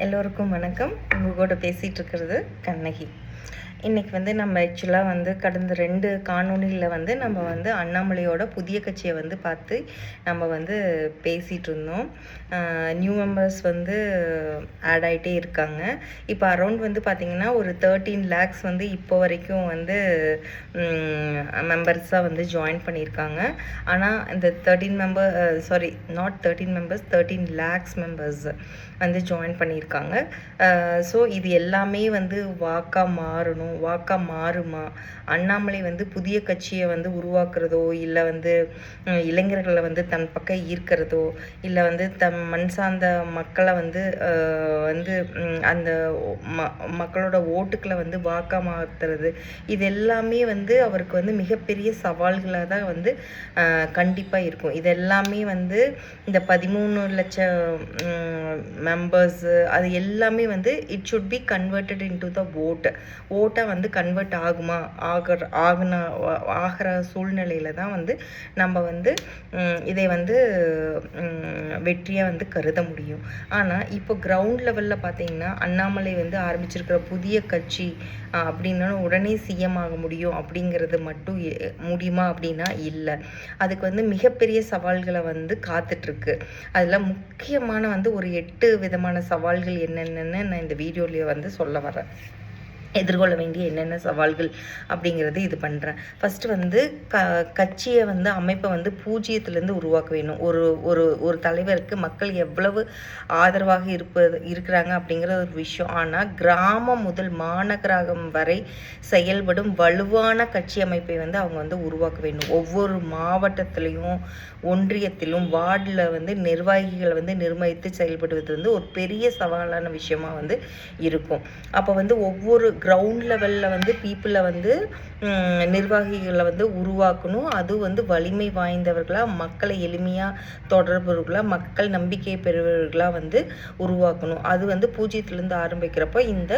எல்லோருக்கும் வணக்கம். உங்கள் கூட பேசிகிட்டு இருக்கிறது கண்ணகி. இன்றைக்கி நம்ம ஆக்சுவலாக கடந்த 2 காணொளியில் நம்ம அண்ணாமலையோட புதிய கட்சியை பார்த்து நம்ம பேசிகிட்டு இருந்தோம். நியூ மெம்பர்ஸ் ஆட் ஆகிட்டே இருக்காங்க. இப்போ அரௌண்ட் பார்த்திங்கன்னா ஒரு 13 lakhs இப்போ வரைக்கும் மெம்பர்ஸாக ஜாயின் பண்ணியிருக்காங்க. ஆனால் இந்த 13 lakhs மெம்பர்ஸ் ஜாயின் பண்ணியிருக்காங்க. ஸோ இது எல்லாமே வாக்கா மாறுமா? அண்ணாமலை புதிய கட்சியை உருவாக்குறதோ, இல்லை இளைஞர்களை தன் பக்கம் ஈர்க்கிறதோ, இல்லை தன் மண் சார்ந்த மக்களை அந்த மக்களோட ஓட்டுக்களை வாக்கா மாற்றுறது, இது எல்லாமே அவருக்கு மிகப்பெரிய சவால்களாக தான் கண்டிப்பாக இருக்கும். இது எல்லாமே இந்த 13 லட்சம் மெம்பர்ஸு அது எல்லாமே it should be converted into the ஓட்டை கன்வெர்ட் ஆகுமா? ஆகிற சூழ்நிலையில் தான் நம்ம இதை வெற்றியாக கருத முடியும். ஆனால் இப்போ கிரவுண்ட் லெவலில் பார்த்தீங்கன்னா அண்ணாமலை ஆரம்பிச்சிருக்கிற புதிய கட்சி அப்படின்னா உடனே சிஎம் ஆக முடியும் அப்படிங்கிறது மட்டும் முடியுமா அப்படின்னா இல்லை. அதுக்கு மிகப்பெரிய சவால்களை காத்துட்ருக்கு. அதில் முக்கியமான ஒரு 8 விதமான சவால்கள் என்னென்னு நான் இந்த வீடியோலேயே சொல்ல வரேன். எதிர்கொள்ள வேண்டிய என்னென்ன சவால்கள் அப்படிங்கிறது இது பண்ணுறேன். ஃபஸ்ட்டு கட்சியை அமைப்பை பூஜ்ஜியத்துலேருந்து உருவாக்க வேணும். ஒரு தலைவருக்கு மக்கள் எவ்வளவு ஆதரவாக இருக்கிறாங்க அப்படிங்கிற ஒரு விஷயம். ஆனால் கிராமம் முதல் மாநகராகம் வரை செயல்படும் வலுவான கட்சி அமைப்பை அவங்க உருவாக்க வேண்டும். ஒவ்வொரு மாவட்டத்திலையும் ஒன்றியத்திலும் வார்டில் நிர்வாகிகளை நிர்ணயித்து செயல்படுவது ஒரு பெரிய சவாலான விஷயமா இருக்கும். அப்போ ஒவ்வொரு கிரவுண்ட் லெவலில் பீப்புளை நிர்வாகிகளை உருவாக்கணும். அது வலிமை வாய்ந்தவர்களாக, மக்களை எளிமையாக தொடர்பவர்களாக, மக்கள் நம்பிக்கை பெறுவர்களாக உருவாக்கணும். அது பூஜ்ஜியத்திலேருந்து ஆரம்பிக்கிறப்போ இந்த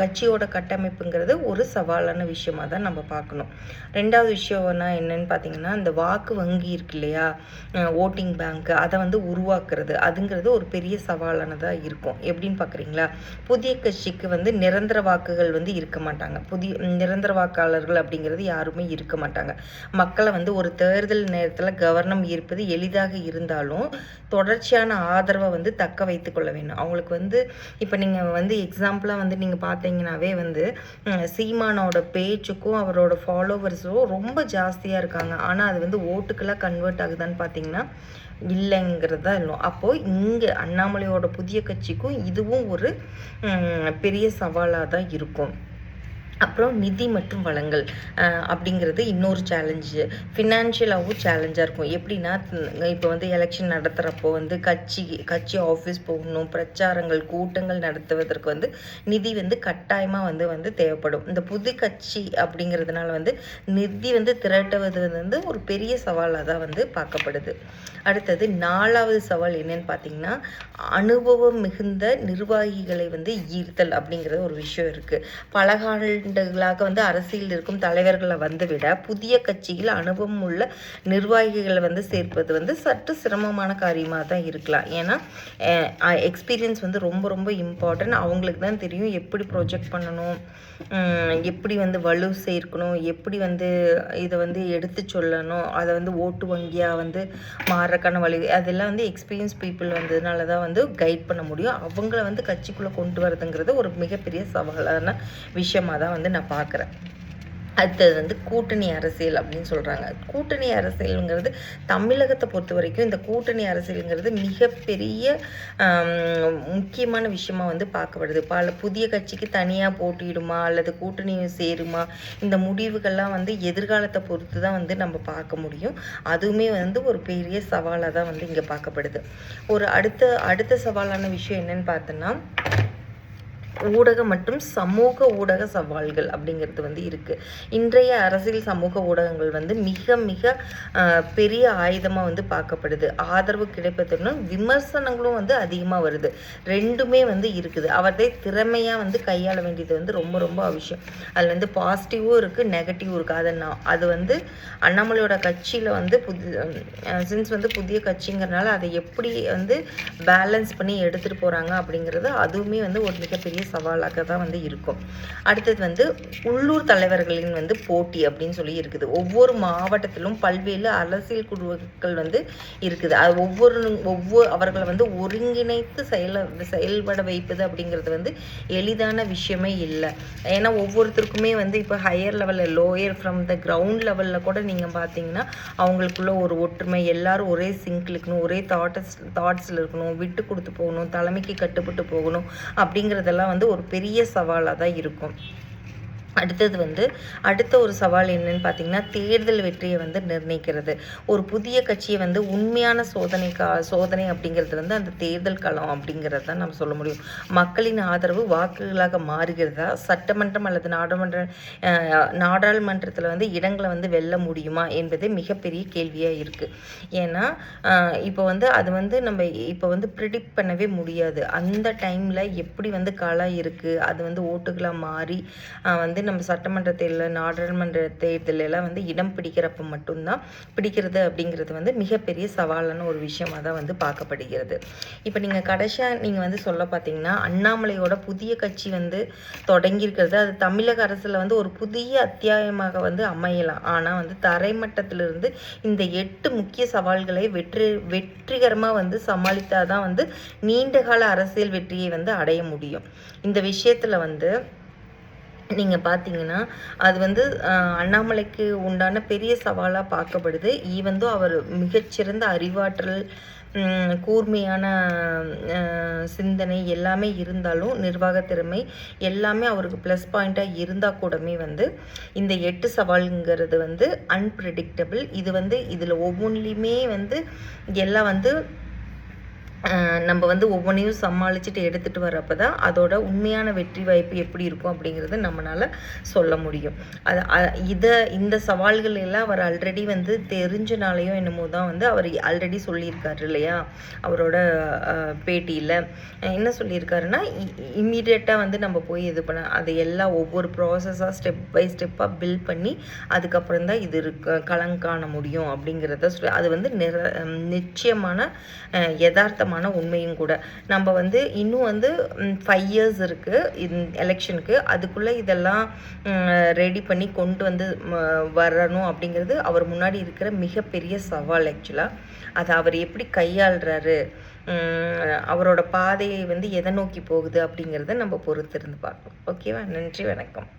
கட்சியோட கட்டமைப்புங்கிறது ஒரு சவாலான விஷயமாக தான் நம்ம பார்க்கணும். 2வது விஷயம்னா என்னன்னு பார்த்தீங்கன்னா, இந்த வாக்கு வங்கி இருக்கு இல்லையா, ஓட்டிங் பேங்க், அதை உருவாக்குறது அதுங்கிறது ஒரு பெரிய சவாலானதாக இருக்கும். எப்படின்னு பார்க்குறீங்களா? புதிய கட்சிக்கு நிரந்தர வாக்குகள் இருக்க மாட்டாங்க. நிரந்தர வாக்காளர்கள் அப்படிங்கிறது யாருமே இருக்க மாட்டாங்க. மக்களை ஒரு தேர்தல் நேரத்தில் கவர்னம் ஈர்ப்பது எளிதாக இருந்தாலும் தொடர்ச்சியான ஆதரவை தக்க வைத்து கொள்ள வேண்டும். அவங்களுக்கு இப்போ நீங்கள் எக்ஸாம்பிளாக நீங்கள் பார்த்தீங்கன்னாவே சீமானோட பேச்சுக்கும் அவரோட ஃபாலோவர்ஸும் ரொம்ப ஜாஸ்தியாக இருக்காங்க. ஆனால் அது ஓட்டுக்கெல்லாம் கன்வெர்ட் ஆகுதான்னு பார்த்தீங்கன்னா இல்லைங்கிறது தான் இல்லை. அப்போது இங்கே அண்ணாமலையோட புதிய கட்சிக்கும் இதுவும் ஒரு பெரிய சவாலாக தான் இருக்கும். அப்புறம் நிதி மற்றும் வளங்கள் அப்படிங்கிறது இன்னொரு சேலஞ்சு. ஃபினான்ஷியலாகவும் சேலஞ்சாக இருக்கும். எப்படின்னா இப்போ எலெக்ஷன் நடத்துகிறப்போ கட்சி ஆஃபீஸ் போகணும், பிரச்சாரங்கள் கூட்டங்கள் நடத்துவதற்கு நிதி கட்டாயமாக தேவைப்படும். இந்த புது கட்சி அப்படிங்கிறதுனால நிதி திரட்டுவது ஒரு பெரிய சவாலாக தான் பார்க்கப்படுது. அடுத்தது 4வது சவால் என்னன்னு பார்த்தீங்கன்னா, அனுபவம் மிகுந்த நிர்வாகிகளை ஈர்த்தல் அப்படிங்கிற ஒரு விஷயம் இருக்குது. பலகாண்டுகளாக அரசியல் இருக்கும் தலைவர்களை விட புதிய கட்சியில் அனுபவம் உள்ள நிர்வாகிகளை சேர்ப்பது சற்று சிரமமான காரியமாக தான் இருக்கலாம். ஏன்னா எக்ஸ்பீரியன்ஸ் ரொம்ப ரொம்ப இம்பார்ட்டன்ட். அவங்களுக்கு தான் தெரியும் எப்படி ப்ரொஜெக்ட் பண்ணணும், எப்படி வலு சேர்க்கணும், எப்படி இதை எடுத்து சொல்லணும், அதை ஓட்டு வங்கியாக மாறுறக்கான வழி, அதெல்லாம் எக்ஸ்பீரியன்ஸ் பீப்புள் வந்ததுனால தான் கைட் பண்ண முடியும். அவங்கள கட்சிக்குள்ளே கொண்டு வரதுங்கிறது ஒரு மிகப்பெரிய சவாலான விஷயமாக தான் நான் பார்க்குறேன். அடுத்தது கூட்டணி அரசியல் அப்படின்னு சொல்கிறாங்க. கூட்டணி அரசியலுங்கிறது தமிழகத்தை பொறுத்த வரைக்கும் இந்த கூட்டணி அரசியலுங்கிறது மிகப்பெரிய முக்கியமான விஷயமாக பார்க்கப்படுது. பல புதிய கட்சிக்கு தனியாக போட்டியிடுமா அல்லது கூட்டணியும் சேருமா, இந்த முடிவுகள்லாம் எதிர்காலத்தை பொறுத்து தான் நம்ம பார்க்க முடியும். அதுவுமே ஒரு பெரிய சவாலாக தான் இங்கே பார்க்கப்படுது. ஒரு அடுத்த சவாலான விஷயம் என்னன்னு பார்த்தோன்னா, ஊடக மற்றும் சமூக ஊடக சவால்கள் அப்படிங்கிறது வந்து இருக்குது. இன்றைய அரசியல் சமூக ஊடகங்கள் வந்து மிக மிக பெரிய ஆயுதமாக வந்து பார்க்கப்படுது. ஆதரவு கிடைப்பதுன்னு விமர்சனங்களும் வந்து அதிகமாக வருது. ரெண்டுமே வந்து இருக்குது. அவரை திறமையாக வந்து கையாள வேண்டியது வந்து ரொம்ப ரொம்ப அவசியம். அதில் வந்து பாசிட்டிவும் இருக்குது, நெகட்டிவும் இருக்குது. அது வந்து அண்ணாமலையோட கட்சியில் வந்து சின்ஸ் வந்து புதிய கட்சிங்கிறனால அதை எப்படி வந்து பேலன்ஸ் பண்ணி எடுத்துகிட்டு போகிறாங்க அப்படிங்கிறது அதுவுமே வந்து ஒரு மிகப்பெரிய சவாலாக தான் வந்து இருக்கும். அடுத்தது வந்து உள்ளூர் தலைவர்களின் வந்து போட்டி அப்படின்னு சொல்லி இருக்குது. ஒவ்வொரு மாவட்டத்திலும் பல்வேறு அரசியல் குழுக்கள் வந்து இருக்குது. அது ஒவ்வொரு அவர்களை வந்து ஒருங்கிணைத்து செயல்பட வைப்பது அப்படிங்கிறது வந்து எளிதான விஷயமே இல்லை. ஏன்னா ஒவ்வொருத்தருக்குமே வந்து இப்போ ஹையர் லெவலில் லோயர் ஃப்ரம் த கிரவுண்ட் லெவலில் கூட நீங்கள் பார்த்தீங்கன்னா அவங்களுக்குள்ள ஒரு ஒற்றுமை, எல்லாரும் ஒரே சிங்க்ல இருக்கணும், ஒரே தாட்ஸில் இருக்கணும், விட்டு கொடுத்து போகணும், தலைமைக்கு கட்டுப்பட்டு போகணும் அப்படிங்கிறதெல்லாம் வந்து ஒரு பெரிய சவாலாக தான் இருக்கும். அடுத்த ஒரு சவால் என்னன்னு பார்த்தீங்கன்னா, தேர்தல் வெற்றியை வந்து நிர்ணயிக்கிறது. ஒரு புதிய கட்சியை வந்து உண்மையான சோதனை அப்படிங்கிறது வந்து அந்த தேர்தல் களம் அப்படிங்கிறது தான் நம்ம சொல்ல முடியும். மக்களின் ஆதரவு வாக்குகளாக மாறுகிறதா, சட்டமன்றம் அல்லது நாடாளுமன்றத்தில் வந்து இடங்களை வந்து வெல்ல முடியுமா என்பதே மிகப்பெரிய கேள்வியாக இருக்குது. ஏன்னா இப்போ வந்து அது வந்து நம்ம இப்போ வந்து ப்ரிடிக்ட் பண்ணவே முடியாது. அந்த டைமில் எப்படி வந்து களம் இருக்குது, அது வந்து ஓட்டுகளாக மாறி வந்து நம்ம சட்டமன்ற தேர்தல், நாடாளுமன்ற தேர்தலெல்லாம் வந்து இடம் பிடிக்கிறது அப்படிங்கிறது வந்து மிகப்பெரிய சவாலான ஒரு விஷயமாக தான் வந்து பார்க்கப்படுகிறது. இப்போ நீங்கள் வந்து சொல்ல பார்த்தீங்கன்னா, அண்ணாமலையோட புதிய கட்சி வந்து தொடங்கியிருக்கிறது. அது தமிழக அரசில் வந்து ஒரு புதிய அத்தியாயமாக வந்து அமையலாம். ஆனால் வந்து தரைமட்டத்திலிருந்து இந்த 8 முக்கிய சவால்களை வெற்றிகரமாக வந்து சமாளித்தால் தான் வந்து நீண்டகால அரசியல் வெற்றியை வந்து அடைய முடியும். இந்த விஷயத்தில் வந்து நீங்கள் பார்த்தீங்கன்னா அது வந்து அண்ணாமலைக்கு உண்டான பெரிய சவாலாக பார்க்கப்படுது. ஈவந்தோ அவர் மிகச்சிறந்த அறிவாற்றல், கூர்மையான சிந்தனை எல்லாமே இருந்தாலும், நிர்வாக திறமை எல்லாமே அவருக்கு ப்ளஸ் பாயிண்ட்டாக இருந்தால் கூடமே வந்து இந்த 8 சவாலுங்கிறது வந்து அன்பிரடிக்டபிள். இது வந்து இதில் ஒவ்வொன்றிலையுமே வந்து எல்லாம் வந்து நம்ம வந்து ஒவ்வொன்றையும் சமாளிச்சுட்டு எடுத்துகிட்டு வரப்போ தான் அதோட உண்மையான வெற்றி வாய்ப்பு எப்படி இருக்கும் அப்படிங்கிறத நம்மளால் சொல்ல முடியும். இந்த சவால்கள் எல்லாம் அவர் ஆல்ரெடி வந்து தெரிஞ்சனாலையும் என்னமோ தான் வந்து அவர் ஆல்ரெடி சொல்லியிருக்காரு இல்லையா, அவரோட பேட்டியில் என்ன சொல்லியிருக்காருன்னா, இம்மீடியட்டாக வந்து நம்ம போய் இது பண்ண அது எல்லாம் ஒவ்வொரு ப்ராசஸாக ஸ்டெப் பை ஸ்டெப்பாக பில்ட் பண்ணி அதுக்கப்புறம் தான் இது களம் காண முடியும் அப்படிங்கிறத அது வந்து நிச்சயமான யதார்த்தமான உண்மையும் கூட. நம்ம வந்து இன்னும் வந்து 5 years இருக்குது எலெக்ஷனுக்கு. அதுக்குள்ளே இதெல்லாம் ரெடி பண்ணி கொண்டு வந்து வரணும் அப்படிங்கிறது அவர் முன்னாடி இருக்கிற மிகப்பெரிய சவால். ஆக்சுவலாக அதை அவர் எப்படி கையாளுறாரு, அவரோட பாதையை வந்து எதை நோக்கி போகுது அப்படிங்கிறத நம்ம பொறுத்திருந்து பார்ப்போம். ஓகேவா? நன்றி, வணக்கம்.